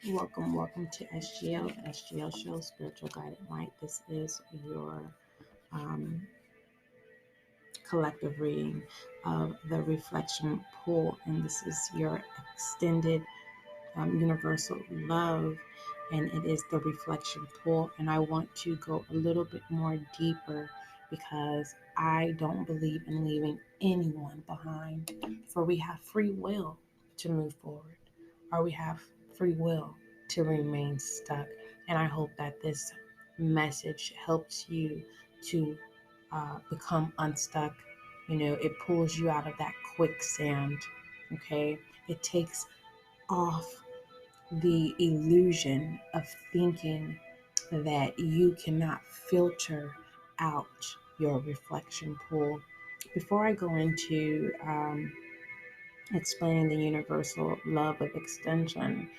Welcome to SGL Show, Spiritual Guided Light. This is your um, collective reading of the reflection pool, and this is your extended universal love, and it is the reflection pool. And I want to go a little bit more deeper because I don't believe in leaving anyone behind, for we have free will to move forward, or we have free will to remain stuck. And I hope that this message helps you to become unstuck. It pulls you out of that quicksand. Okay, it takes off the illusion of thinking that you cannot filter out your reflection pool. Before I go into explaining the universal love of extension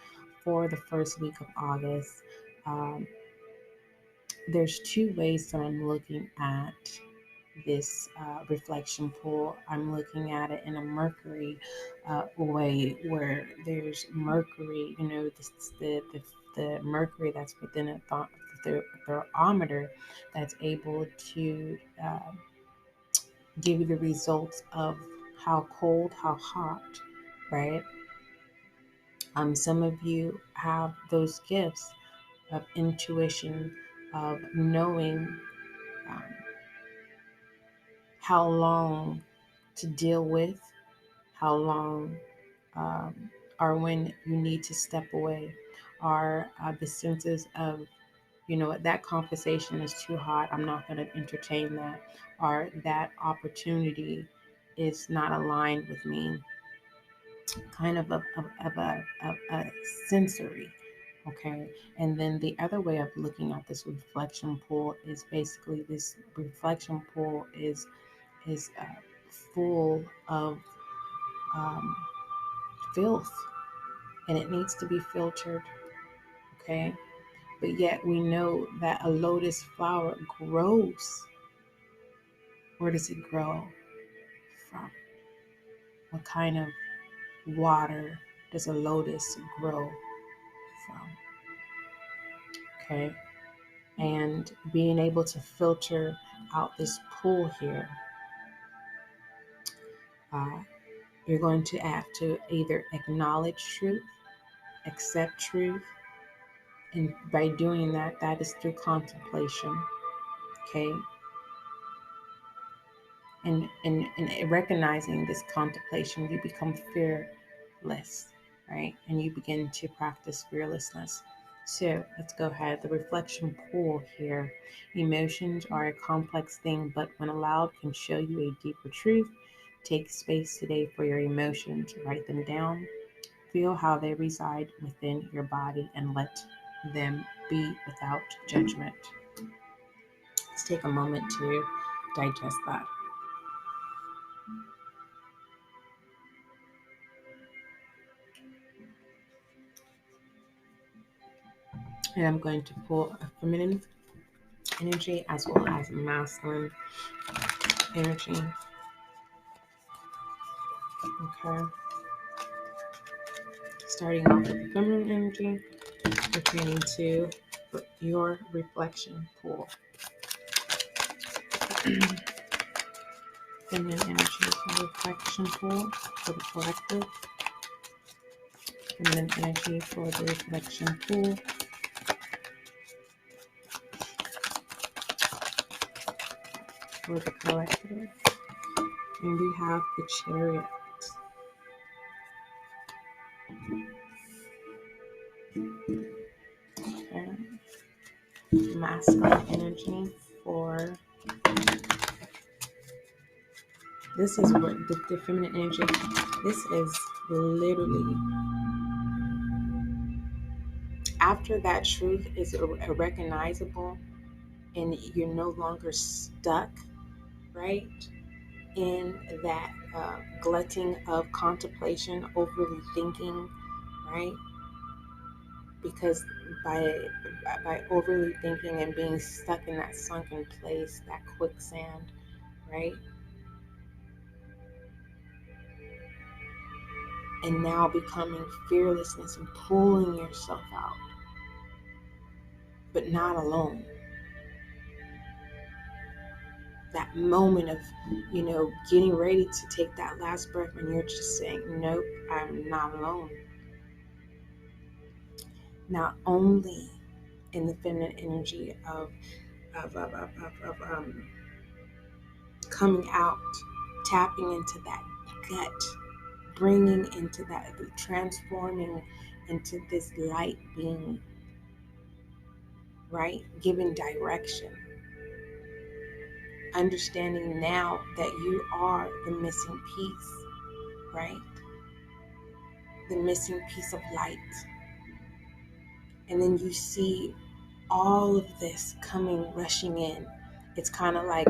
for the first week of August, um, there's two ways that I'm looking at this reflection pool. I'm looking at it in a Mercury way, where there's Mercury, the Mercury that's within the thermometer that's able to give you the results of how cold, how hot, right? Some of you have those gifts of intuition, of knowing um, how long to deal with, how long, or when you need to step away, or the senses of, what, that conversation is too hot, I'm not going to entertain that, or that opportunity is not aligned with me, kind of a sensory. Okay, and then the other way of looking at this reflection pool is basically this reflection pool is full of um, filth, and it needs to be filtered. Okay, but yet we know that a lotus flower grows. Where does it grow from? What kind of water does a lotus grow from? Okay, and being able to filter out this pool here, uh, you're going to have to either acknowledge truth, accept truth, and by doing that, that is through contemplation. Okay, and recognizing this contemplation, you become fearless, right? And you begin to practice fearlessness. So let's go ahead. The reflection pool here. Emotions are a complex thing, but when allowed, can show you a deeper truth. Take space today for your emotions. Write them down. Feel how they reside within your body and let them be without judgment. Let's take a moment to digest that. And I'm going to pull a feminine energy as well as masculine energy. Okay. Starting off with the feminine energy pertaining to your reflection pool. Feminine energy for reflection pool for the collective. Feminine energy for the reflection pool for the collective. And we have the chariot. Okay. Masculine energy for this is what the feminine energy. This is literally after that truth is recognizable, and you're no longer stuck, right, in that glutting of contemplation, overly thinking, right? Because by by overly thinking and being stuck in that sunken place, that quicksand, right? and now becoming fearlessness and pulling yourself out, but not alone. That moment of, getting ready to take that last breath, and you're just saying, nope, I'm not alone. Not only in the feminine energy of coming out, tapping into that gut, bringing into that, transforming into this light being, right? Giving direction. Understanding now that you are the missing piece, right? The missing piece of light. And then you see all of this coming, rushing in. It's kind of like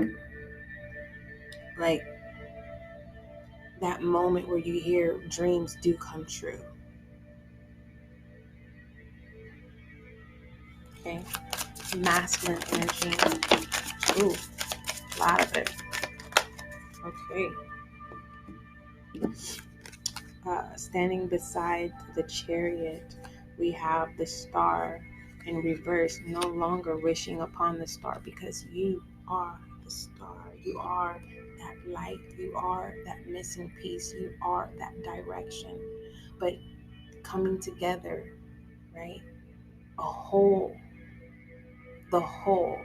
that moment where you hear dreams do come true. Okay? Masculine energy. Ooh, a lot of it. Okay. Standing beside the Chariot, we have the star in reverse, no longer wishing upon the star, because you are the star. You are that light. You are that missing piece. You are that direction. But coming together, right? The whole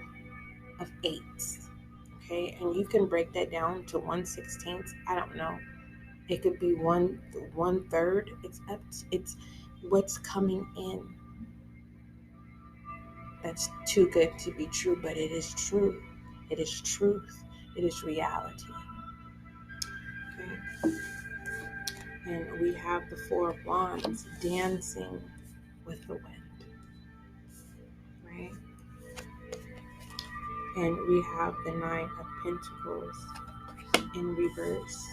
of eights. Okay, and you can break that down to 1/16. I don't know. It could be one third. It's what's coming in. That's too good to be true, but it is true. It is truth. It is reality. Okay. And we have the Four of Wands dancing with the wind. Right? And we have the Nine of Pentacles in reverse,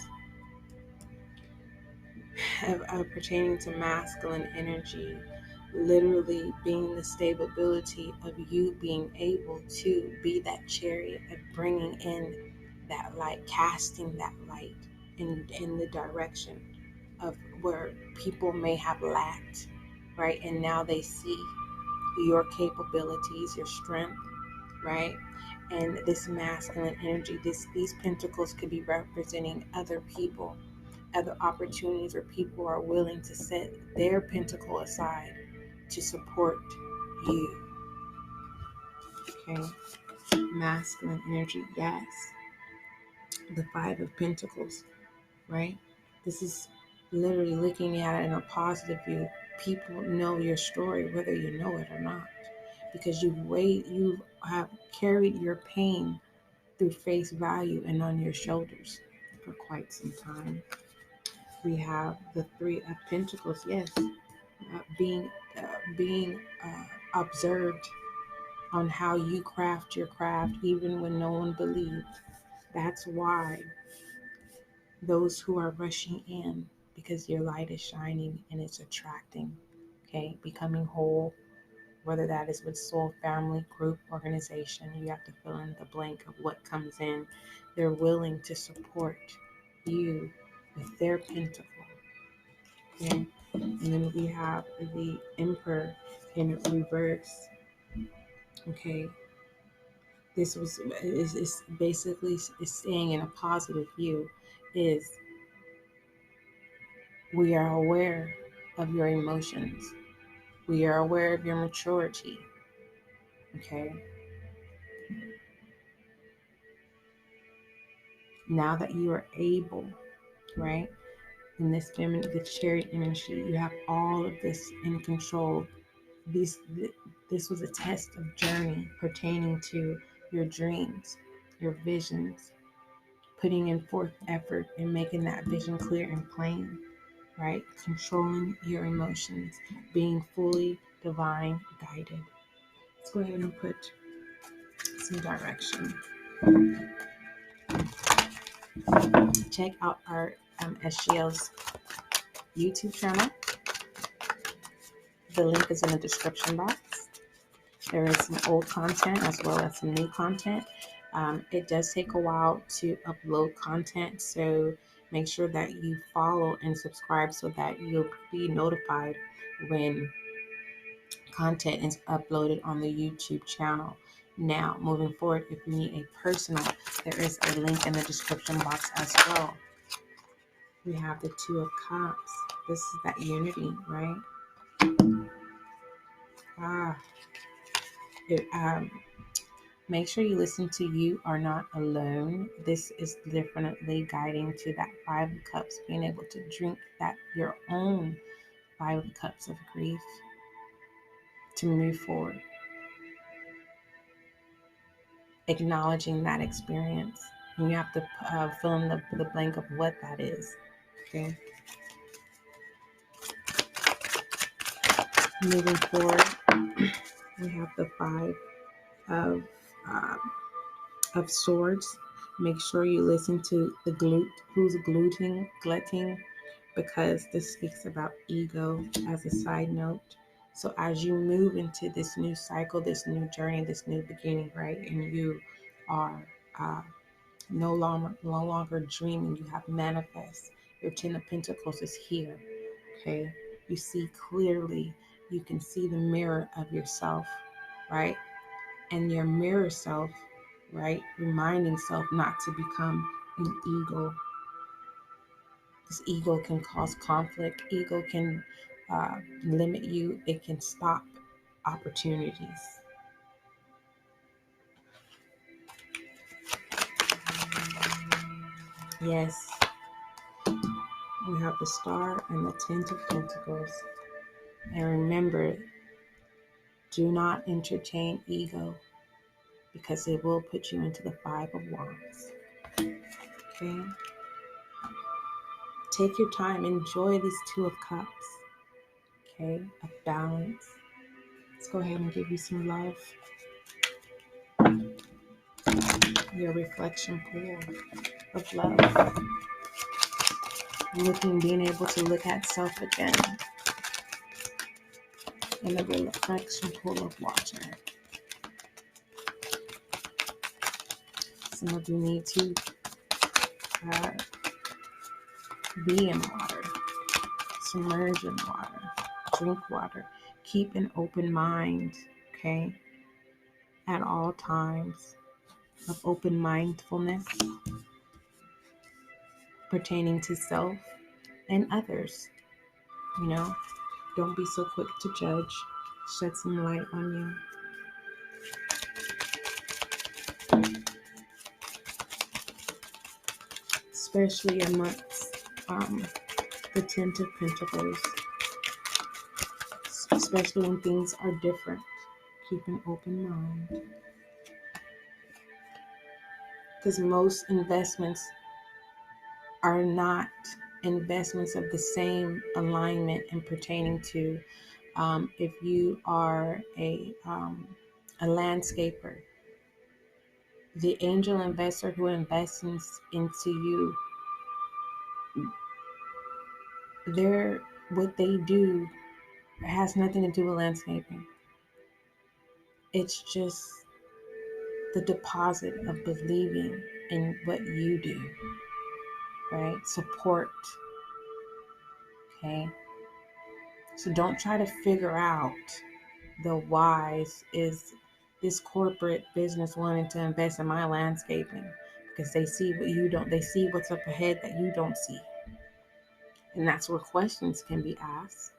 pertaining to masculine energy, literally being the stability of you being able to be that chariot of bringing in that light, casting that light in the direction of where people may have lacked, right? And now they see your capabilities, your strength, right? And this masculine energy, these pentacles could be representing other people, other opportunities where people are willing to set their pentacle aside to support you. Okay, masculine energy, yes. The Five of Pentacles, right? This is literally looking at it in a positive view. People know your story, whether you know it or not, because you have carried your pain through face value and on your shoulders for quite some time. We have the Three of Pentacles, yes, being observed on how you craft your craft, even when no one believed. That's why those who are rushing in, because your light is shining and it's attracting, okay, becoming whole, whether that is with soul, family, group, organization, you have to fill in the blank of what comes in. They're willing to support you with their pentacle. Okay? And then we have the Emperor in reverse. Okay, this is basically is saying in a positive view is we are aware of your emotions. We are aware of your maturity. Okay. Now that you are able, right, in this feminine, the Chariot energy, you have all of this in control. This was a test of journey pertaining to your dreams, your visions, putting in forth effort and making that vision clear and plain, right? Controlling your emotions, being fully divine guided. Let's go ahead and put some direction. Check out our SGL's YouTube channel. The link is in the description box. There is some old content as well as some new content. It does take a while to upload content, so Make sure that you follow and subscribe so that you'll be notified when content is uploaded on the YouTube channel. Now, moving forward, if you need a personal, there is a link in the description box as well. We have the Two of Cups. This is that unity, right? Make sure you listen to You Are Not Alone. This is definitely guiding to that Five of Cups, being able to drink that your own 5 cups of grief to move forward. Acknowledging that experience. And you have to fill in the blank of what that is. Okay. Moving forward, we have the 5 of Swords. Make sure you listen to the glutting, because this speaks about ego as a side note. So as you move into this new cycle, this new journey, this new beginning, right? And you are no longer dreaming, you have manifest. Your Ten of Pentacles is here. Okay. You see clearly, you can see the mirror of yourself, right? And your mirror self, right? Reminding self not to become an ego. This ego can cause conflict. Ego can limit you. It can stop opportunities. Yes. We have the Star and the Ten of Pentacles. And remember, do not entertain ego, because it will put you into the 5 of Wands. Okay? Take your time. Enjoy these 2 of Cups. Okay? Of balance. Let's go ahead and give you some love. Your reflection pool of love. Being able to look at self again. In the reflection pool of water. Some of you need to be in water. Submerge in water. Drink water. Keep an open mind, okay? At all times. Of open mindfulness pertaining to self and others. You know, don't be so quick to judge. Shed some light on you. Especially amongst the Ten of Pentacles. Especially when things are different. Keep an open mind. Because most investments are not investments of the same alignment and pertaining to if you are a landscaper, the angel investor who invests into you, what they do has nothing to do with landscaping. It's just the deposit of believing in what you do, right? Support. Okay. So don't try to figure out the whys. Is this corporate business wanting to invest in my landscaping because they see what you don't, they see what's up ahead that you don't see. And that's where questions can be asked,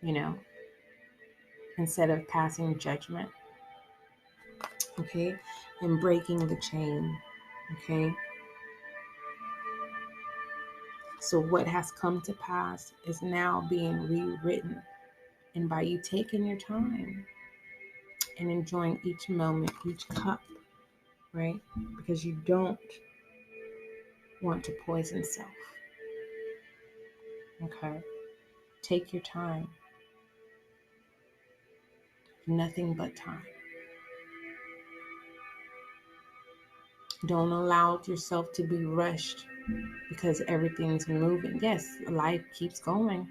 you know, instead of passing judgment. Okay. And breaking the chain. Okay. So what has come to pass is now being rewritten. And by you taking your time and enjoying each moment, each cup, right? Because you don't want to poison self. Okay? Take your time. Nothing but time. Don't allow yourself to be rushed because everything's moving. Yes, life keeps going,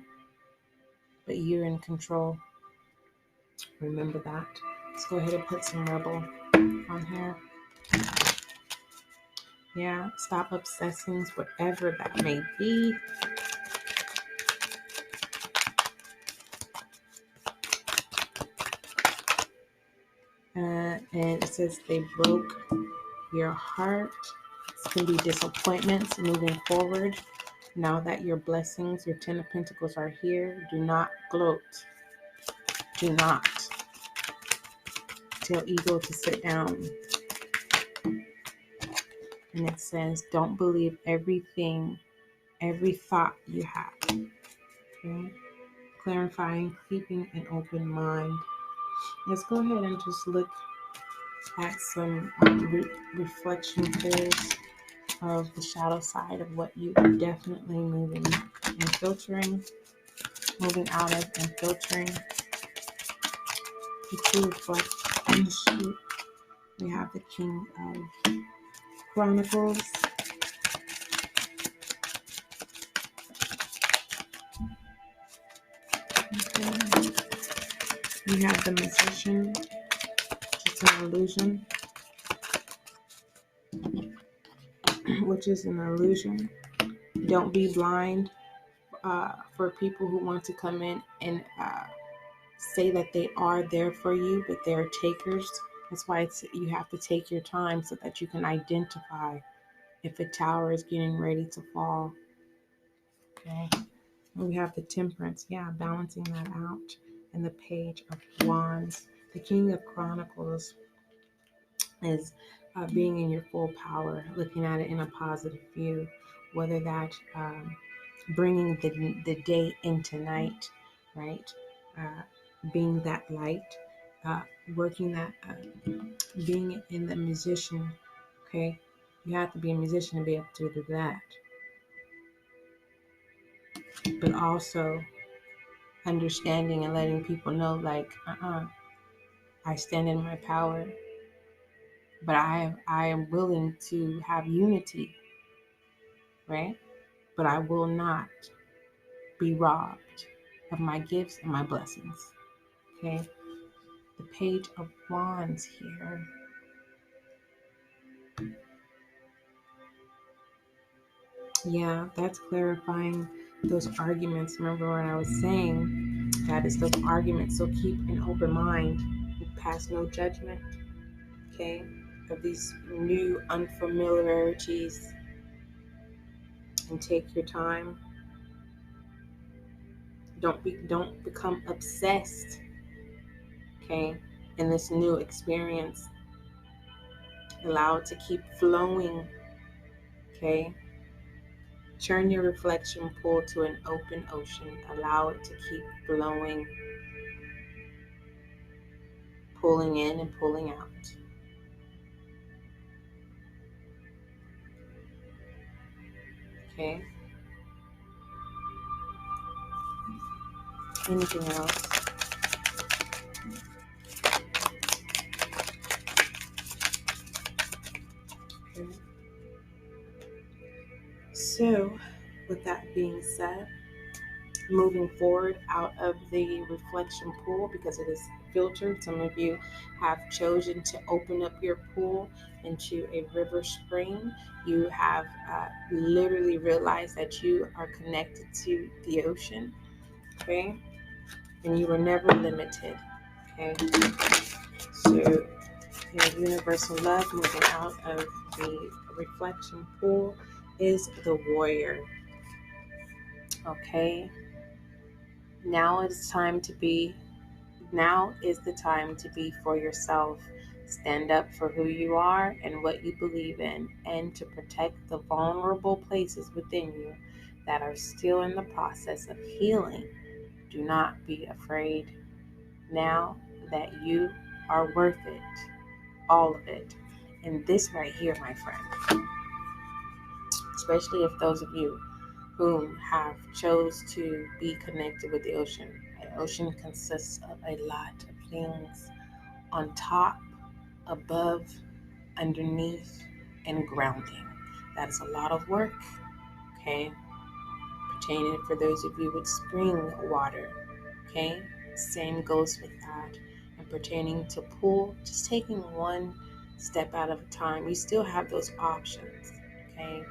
but you're in control. Remember that. Let's go ahead and put some Rebel on here. Yeah, stop obsessing, whatever that may be. And it says they broke your heart. This can be disappointments moving forward. Now that your blessings, your Ten of Pentacles are here, do not gloat. Do not tell ego to sit down. And it says, don't believe everything, every thought you have. Okay? Clarifying, keeping an open mind. Let's go ahead and just look at some reflection pulls of the shadow side of what you are definitely moving and filtering, moving out of and filtering. The two reflect on the sheet. We have the King of Chronicles. Okay. We have the Magician, just an illusion, which is an illusion. Don't be blind for people who want to come in and say that they are there for you, but they're takers. That's why you have to take your time so that you can identify if a tower is getting ready to fall. Okay. And we have the Temperance, balancing that out. And the Page of Wands. The King of Chronicles is being in your full power, looking at it in a positive view, whether that bringing the day into night, right? Being that light, working that, being in the Musician, okay? You have to be a musician to be able to do that. But also understanding and letting people know, like, I stand in my power, but I am willing to have unity, right? But I will not be robbed of my gifts and my blessings. Okay. The Page of Wands here. Yeah, that's clarifying those arguments. Remember what I was saying? That is those arguments. So keep an open mind. Pass no judgment. Okay. Of these new unfamiliarities, and take your time. Don't become obsessed, okay, in this new experience. Allow it to keep flowing, okay. Turn your reflection pool to an open ocean. Allow it to keep flowing, pulling in and pulling out. Okay. Anything else? Okay. So, with that being said, moving forward out of the reflection pool, because it is filtered, some of you have chosen to open up your pool into a river spring. You have literally realized that you are connected to the ocean, okay, and you were never limited, okay. So your universal love moving out of the reflection pool is the Warrior, okay. Now is the time to be for yourself. Stand up for who you are and what you believe in, and to protect the vulnerable places within you that are still in the process of healing. Do not be afraid now that you are worth it, all of it. And this right here, my friend, especially if those of you whom have chose to be connected with the ocean. The ocean consists of a lot of things: on top, above, underneath, and grounding. That is a lot of work, okay? Pertaining for those of you with spring water, okay? Same goes with that. And pertaining to pool, just taking one step out of a time. You still have those options, Okay,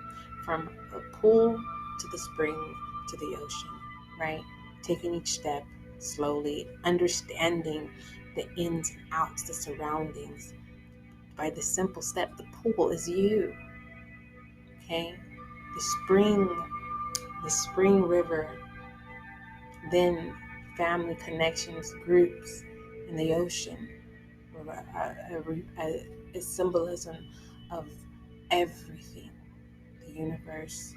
from the pool to the spring to the ocean, right? Taking each step slowly, understanding the ins and outs, the surroundings. By the simple step, the pool is you. Okay, the spring, the spring river, then family connections, groups, and the ocean. A symbolism of everything, the universe,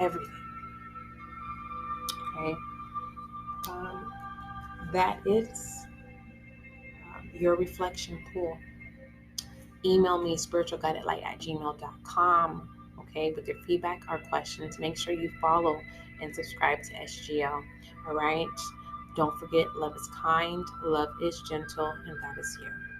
everything. Okay, um, that is your reflection pool. Email me spiritualguidedlight@gmail.com. Okay, with your feedback or questions. Make sure you follow and subscribe to SGL. All right. Don't forget, love is kind, love is gentle, and that is you.